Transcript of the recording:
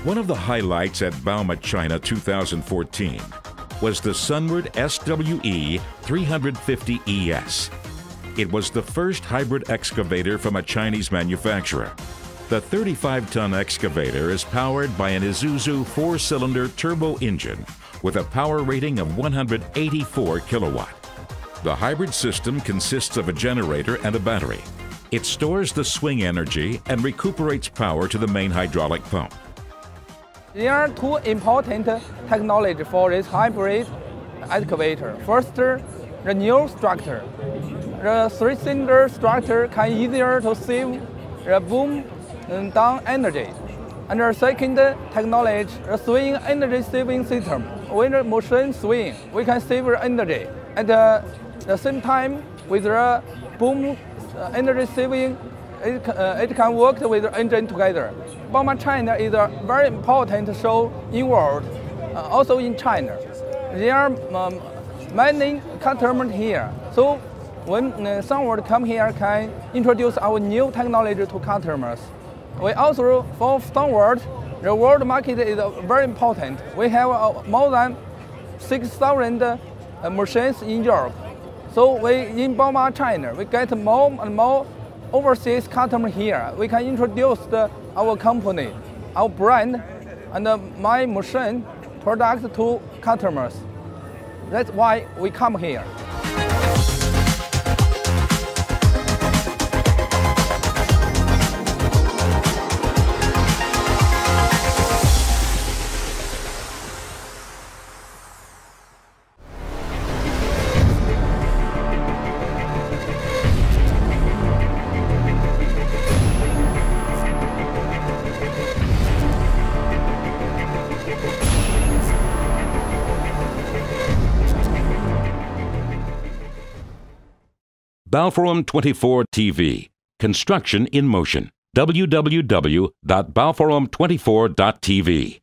One of the highlights at bauma China 2014 was the Sunward SWE350ES. It was the first hybrid excavator from a Chinese manufacturer. The 35-ton excavator is powered by an Isuzu 4-cylinder turbo engine with a power rating of 184 kilowatt. The hybrid system consists of a generator and a battery. It stores the swing energy and recuperates power to the main hydraulic pump. There are two important technologies for this hybrid excavator. First, the new structure. The 3-cylinder structure can easier to save the boom down energy. And the second technology, the swing energy saving system. When the machine swing, we can save the energy. At the same time, with the boom energy saving, it can work with the engine together. bauma China is a very important show in world, also in China. There are many customers here. So when someone come here, can introduce our new technology to customers. We also, for Sunward, the world market is very important. We have more than 6,000 machines in Europe. So in bauma China, we get more and more overseas customers here. We can introduce our company, our brand, and my machine product to customers. That's why we come here. Balforum 24 TV. Construction in motion. www.balforum24.tv